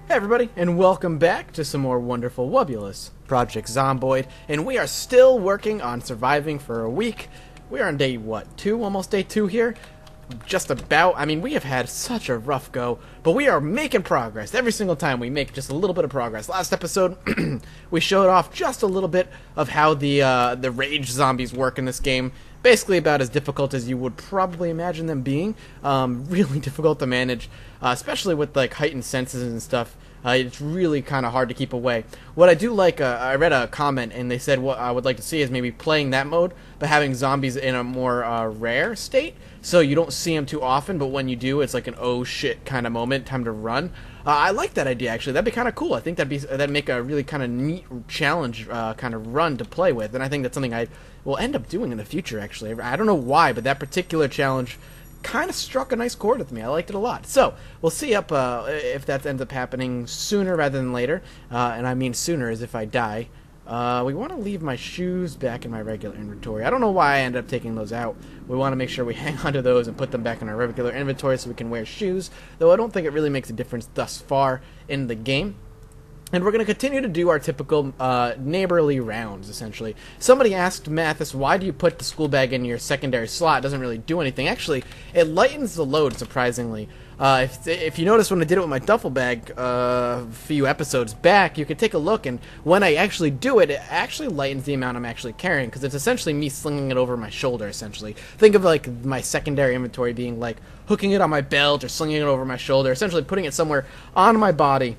Hey everybody, and welcome back to some more wonderful Wubulous Project Zomboid, and we are still working on surviving for a week. We are on day, what, 2? Almost day 2 here? Just about. I mean, we have had such a rough go, but we are making progress. Every single time we make just a little bit of progress. Last episode, we showed off just a little bit of how the rage zombies work in this game. Basically about as difficult as you would probably imagine them being. Really difficult to manage, especially with like heightened senses and stuff. It's really kind of hard to keep away. What I do like, I read a comment and they said what I would like to see is maybe playing that mode, but having zombies in a more rare state, so you don't see them too often, but when you do, it's like an oh shit kind of moment, time to run. I like that idea actually. That'd be kind of cool. I think that'd make a really kind of neat challenge kind of run to play with, and I think that's something I will end up doing in the future. Actually, I don't know why, but that particular challenge kind of struck a nice chord with me. I liked it a lot. So we'll see if that ends up happening sooner rather than later, and I mean sooner as if I die. We want to leave my shoes back in my regular inventory. I don't know why I ended up taking those out. We want to make sure we hang on to those and put them back in our regular inventory so we can wear shoes, though I don't think it really makes a difference thus far in the game. And we're going to continue to do our typical neighborly rounds, essentially. Somebody asked Mathis, why do you put the school bag in your secondary slot? It doesn't really do anything. Actually, it lightens the load, surprisingly. If you notice when I did it with my duffel bag a few episodes back, you could take a look, and when I actually do it, it actually lightens the amount I'm actually carrying, because it's essentially me slinging it over my shoulder, essentially. Think of like my secondary inventory being like hooking it on my belt or slinging it over my shoulder, essentially putting it somewhere on my body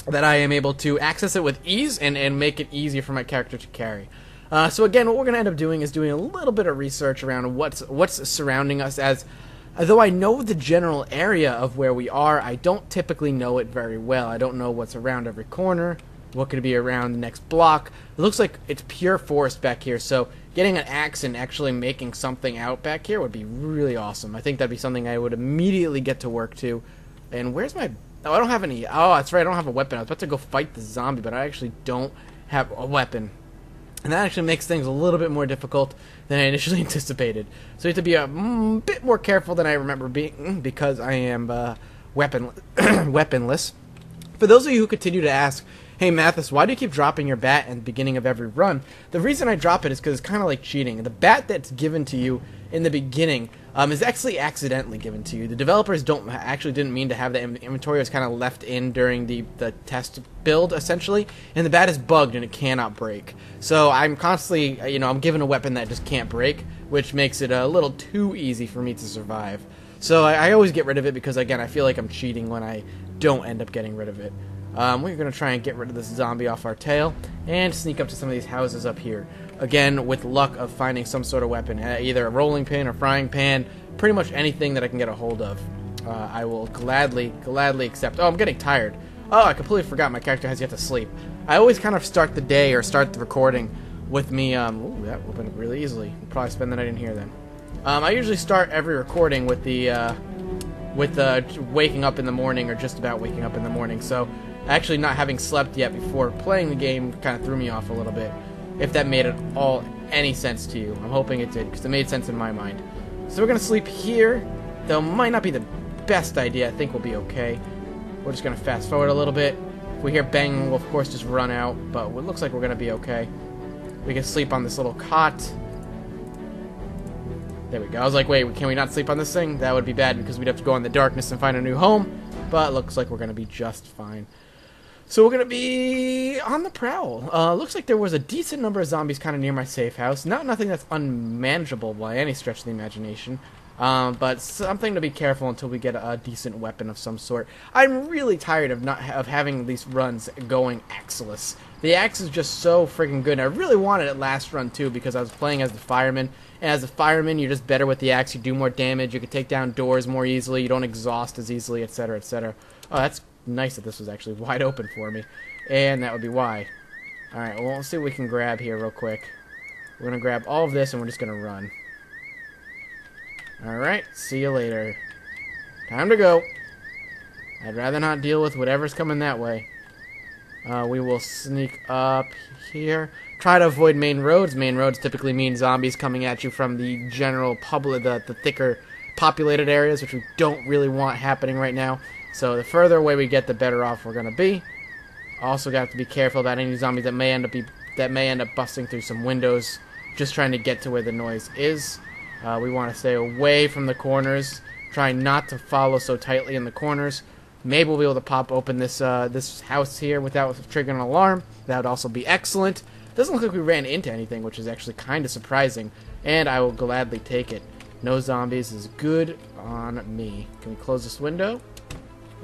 that I am able to access it with ease and make it easier for my character to carry. So again, what we're going to end up doing is doing a little bit of research around what's surrounding us, as though I know the general area of where we are, I don't typically know it very well. I don't know what's around every corner, what could be around the next block. It looks like it's pure forest back here, so getting an axe and actually making something out back here would be really awesome. I think that'd be something I would immediately get to work to. And where's my... Oh, I don't have any... Oh, that's right, I don't have a weapon. I was about to go fight the zombie, but I actually don't have a weapon. And that actually makes things a little bit more difficult than I initially anticipated. So you have to be a bit more careful than I remember being, because I am weaponless. For those of you who continue to ask, hey Mathis, why do you keep dropping your bat at the beginning of every run? The reason I drop it is because it's kind of like cheating. The bat that's given to you in the beginning is actually accidentally given to you. The developers didn't mean to have that inventory. It was kind of left in during the test build, essentially, and the bat is bugged and it cannot break. So I'm constantly, I'm given a weapon that just can't break, which makes it a little too easy for me to survive. So I always get rid of it because, again, I feel like I'm cheating when I don't end up getting rid of it. We're going to try and get rid of this zombie off our tail and sneak up to some of these houses up here. Again, with luck of finding some sort of weapon, either a rolling pin or frying pan, pretty much anything that I can get a hold of. I will gladly accept. Oh, I'm getting tired. Oh, I completely forgot my character has yet to sleep. I always kind of start the day or start the recording with me, ooh, that opened up really easily. We'll probably spend the night in here then. I usually start every recording with waking up in the morning or just about waking up in the morning, so actually not having slept yet before playing the game kind of threw me off a little bit. If that made any sense to you. I'm hoping it did, because it made sense in my mind. So we're going to sleep here, though it might not be the best idea. I think we'll be okay. We're just going to fast forward a little bit. If we hear banging, we'll of course just run out, but it looks like we're going to be okay. We can sleep on this little cot. There we go. I was like, wait, can we not sleep on this thing? That would be bad, because we'd have to go in the darkness and find a new home, but it looks like we're going to be just fine. So we're going to be on the prowl. Looks like there was a decent number of zombies kind of near my safe house. Nothing that's unmanageable by any stretch of the imagination. But something to be careful until we get a decent weapon of some sort. I'm really tired of having these runs going axeless. The axe is just so freaking good. And I really wanted it last run too, because I was playing as the fireman. And as a fireman, you're just better with the axe. You do more damage. You can take down doors more easily. You don't exhaust as easily, etc., etc. Oh, that's nice that this was actually wide open for me, and that would be why. Alright, well, let's see what we can grab here real quick. We're gonna grab all of this and we're just gonna run. Alright, see you later. Time to go. I'd rather not deal with whatever's coming that way. We will sneak up here. Try to avoid main roads. Main roads typically mean zombies coming at you from the general public, the thicker populated areas, which we don't really want happening right now. So the further away we get, the better off we're going to be. Also got to be careful about any zombies that may end up busting through some windows, just trying to get to where the noise is. We want to stay away from the corners, trying not to follow so tightly in the corners. Maybe we'll be able to pop open this this house here without triggering an alarm. That would also be excellent. Doesn't look like we ran into anything, which is actually kind of surprising, and I will gladly take it. No zombies is good on me. Can we close this window?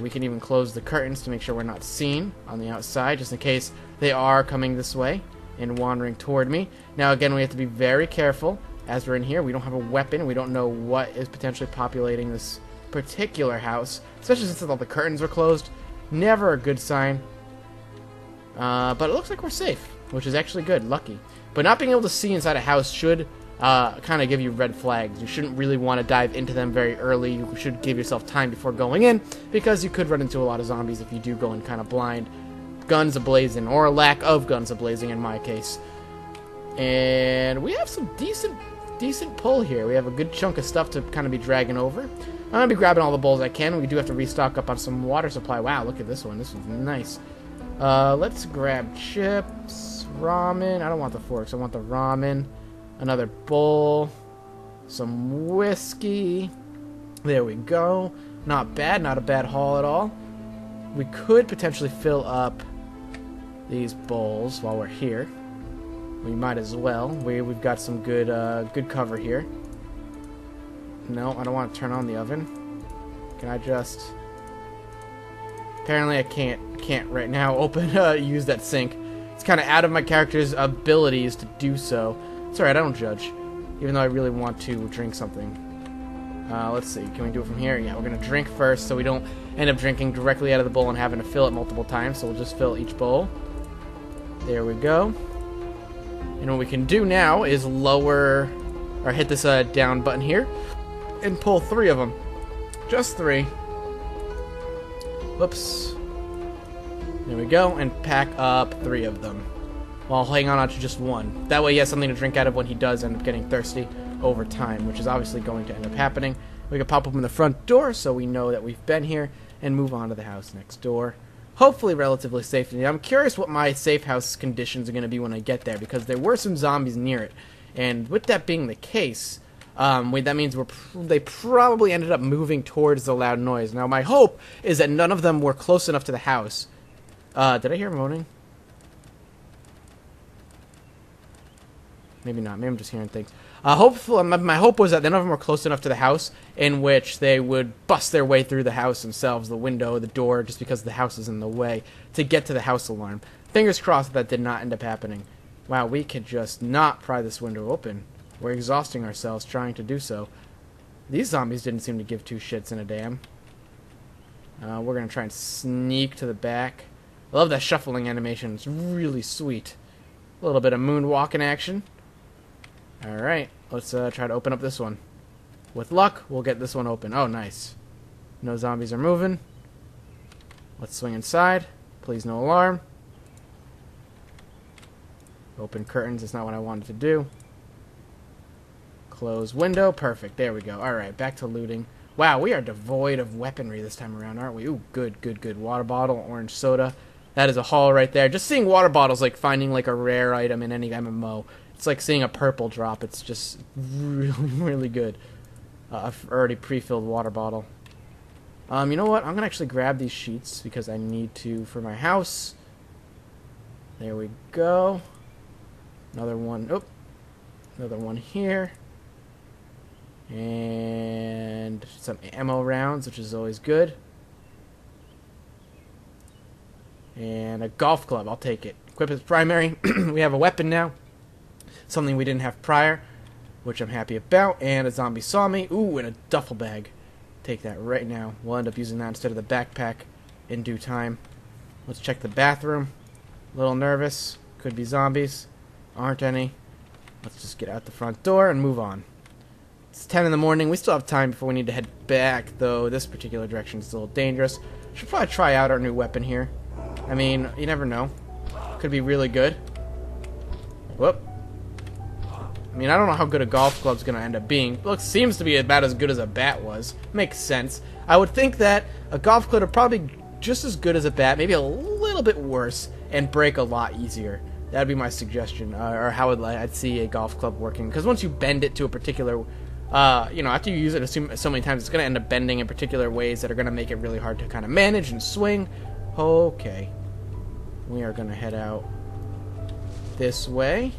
We can even close the curtains to make sure we're not seen on the outside, just in case they are coming this way and wandering toward me. Now, again, we have to be very careful as we're in here. We don't have a weapon. We don't know what is potentially populating this particular house, especially since all the curtains were closed. Never a good sign. But it looks like we're safe, which is actually good. Lucky. But not being able to see inside a house should kind of give you red flags. You shouldn't really want to dive into them very early. You should give yourself time before going in, because you could run into a lot of zombies if you do go in kind of blind. Guns a-blazing, or a lack of guns a-blazing in my case. And we have some decent pull here. We have a good chunk of stuff to kind of be dragging over. I'm going to be grabbing all the bowls I can. We do have to restock up on some water supply. Wow, look at this one. This one's nice. Let's grab chips, ramen. I don't want the forks. I want the ramen. Another bowl. Some whiskey. There we go. Not bad. Not a bad haul at all. We could potentially fill up these bowls while we're here. We might as well. We've got some good good cover here. No, I don't want to turn on the oven. Can I just... Apparently I can't right now use that sink. It's kind of out of my character's abilities to do so. It's alright, I don't judge. Even though I really want to drink something. Let's see, can we do it from here? Yeah, we're going to drink first so we don't end up drinking directly out of the bowl and having to fill it multiple times. So we'll just fill each bowl. There we go. And what we can do now is lower, or hit this down button here, and pull 3 of them. Just 3. Whoops. There we go, and pack up 3 of them, while hanging on to just 1. That way he has something to drink out of when he does end up getting thirsty over time, which is obviously going to end up happening. We can pop open the front door so we know that we've been here, and move on to the house next door. Hopefully relatively safe. I'm curious what my safe house conditions are going to be when I get there, because there were some zombies near it. And with that being the case, that means they probably ended up moving towards the loud noise. Now my hope is that none of them were close enough to the house. Did I hear moaning? Maybe not. Maybe I'm just hearing things. My hope was that none of them were close enough to the house in which they would bust their way through the house themselves, the window, the door, just because the house is in the way, to get to the house alarm. Fingers crossed that did not end up happening. Wow, we could just not pry this window open. We're exhausting ourselves trying to do so. These zombies didn't seem to give 2 shits in a damn. We're going to try and sneak to the back. I love that shuffling animation. It's really sweet. A little bit of moonwalking action. Alright, let's try to open up this one. With luck, we'll get this one open. Oh, nice. No zombies are moving. Let's swing inside. Please, no alarm. Open curtains. That's not what I wanted to do. Close window. Perfect. There we go. Alright, back to looting. Wow, we are devoid of weaponry this time around, aren't we? Ooh, good, good, good. Water bottle, orange soda. That is a haul right there. Just seeing water bottles like finding like a rare item in any MMO. It's like seeing a purple drop. It's just really, really good. I've already pre-filled water bottle. You know what? I'm going to actually grab these sheets because I need to for my house. There we go. Another one. Oh, another one here. And some ammo rounds, which is always good. And a golf club. I'll take it. Equip as primary. We have a weapon now. Something we didn't have prior, which I'm happy about. And a zombie saw me. Ooh, and a duffel bag. Take that right now. We'll end up using that instead of the backpack in due time. Let's check the bathroom. A little nervous. Could be zombies. Aren't any. Let's just get out the front door and move on. It's 10 in the morning. We still have time before we need to head back, though this particular direction is a little dangerous. Should probably try out our new weapon here. I mean, you never know. Could be really good. Whoop. I mean, I don't know how good a golf club's going to end up being. Look, seems to be about as good as a bat was. Makes sense. I would think that a golf club would probably be just as good as a bat, maybe a little bit worse, and break a lot easier. That'd be my suggestion, or how I'd see a golf club working. Because once you bend it to a particular, after you use it so many times, it's going to end up bending in particular ways that are going to make it really hard to kind of manage and swing. Okay. We are going to head out this way.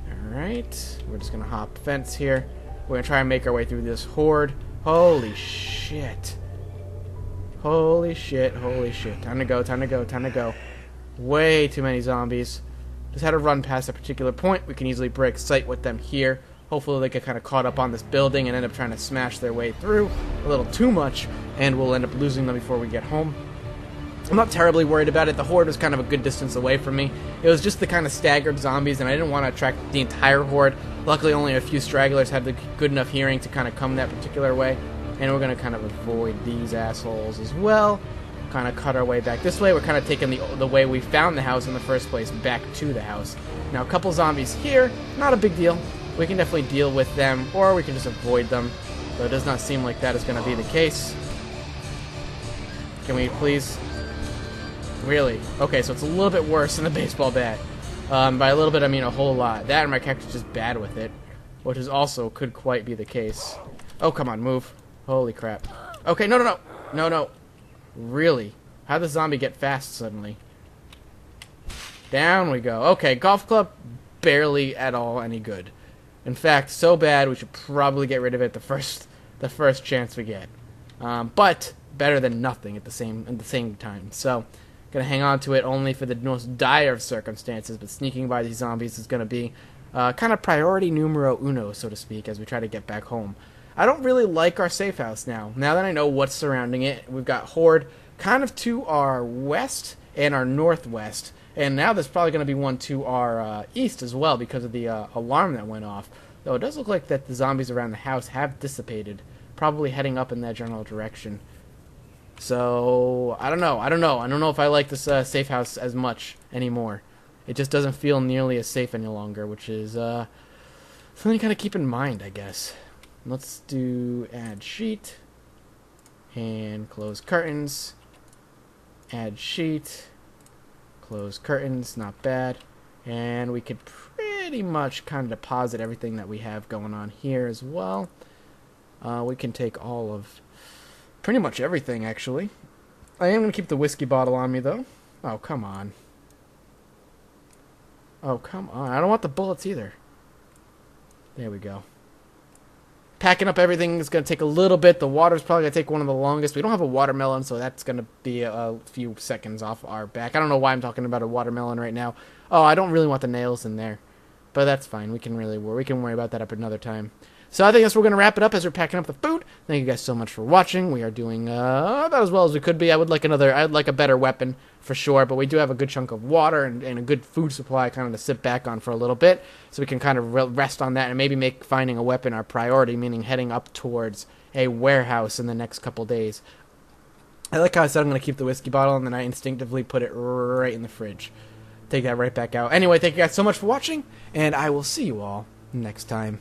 Alright. We're just going to hop fence here. We're going to try and make our way through this horde. Holy shit. Holy shit, holy shit. Time to go, time to go, time to go. Way too many zombies. Just had to run past a particular point. We can easily break sight with them here. Hopefully they get kind of caught up on this building and end up trying to smash their way through a little too much, and we'll end up losing them before we get home. I'm not terribly worried about it. The horde was kind of a good distance away from me. It was just the kind of staggered zombies, and I didn't want to attract the entire horde. Luckily, only a few stragglers had the good enough hearing to kind of come that particular way, and we're going to kind of avoid these assholes as well. Kind of cut our way back this way. We're kind of taking the way we found the house in the first place back to the house. Now, a couple zombies here, not a big deal. We can definitely deal with them, or we can just avoid them, though it does not seem like that is going to be the case. Can we please... Really? Okay, so it's a little bit worse than the baseball bat. By a little bit, I mean a whole lot. That and my character's just bad with it, which is also could quite be the case. Oh, come on, move. Holy crap. Okay, no, no, no. No, no. Really? How'd the zombie get fast suddenly? Down we go. Okay, golf club, barely at all any good. In fact, so bad we should probably get rid of it the first chance we get. But better than nothing at the same time. So, gonna hang on to it only for the most dire of circumstances. But sneaking by these zombies is gonna be kind of priority numero uno, so to speak, as we try to get back home. I don't really like our safe house now. Now that I know what's surrounding it, we've got horde kind of to our west and our northwest. And now there's probably going to be one to our east as well because of the alarm that went off. Though it does look like that the zombies around the house have dissipated, probably heading up in that general direction. So, I don't know. I don't know if I like this safe house as much anymore. It just doesn't feel nearly as safe any longer, which is something to kind of keep in mind, I guess. Let's do add sheet and close curtains. Add sheet. Close curtains, not bad. And we could pretty much kind of deposit everything that we have going on here as well. We can take all of pretty much everything, actually. I am going to keep the whiskey bottle on me, though. Oh, come on. Oh, come on. I don't want the bullets either. There we go. Packing up everything is going to take a little bit. The water's probably going to take one of the longest. We don't have a watermelon, so that's going to be a few seconds off our back. I don't know why I'm talking about a watermelon right now. Oh, I don't really want the nails in there. But that's fine. We can worry about that up another time. So I think that's where we're going to wrap it up as we're packing up the food. Thank you guys so much for watching. We are doing about as well as we could be. I'd like a better weapon for sure, but we do have a good chunk of water and a good food supply kind of to sit back on for a little bit, so we can kind of rest on that and maybe make finding a weapon our priority, meaning heading up towards a warehouse in the next couple days. I like how I said I'm going to keep the whiskey bottle, and then I instinctively put it right in the fridge. Take that right back out. Anyway, thank you guys so much for watching, and I will see you all next time.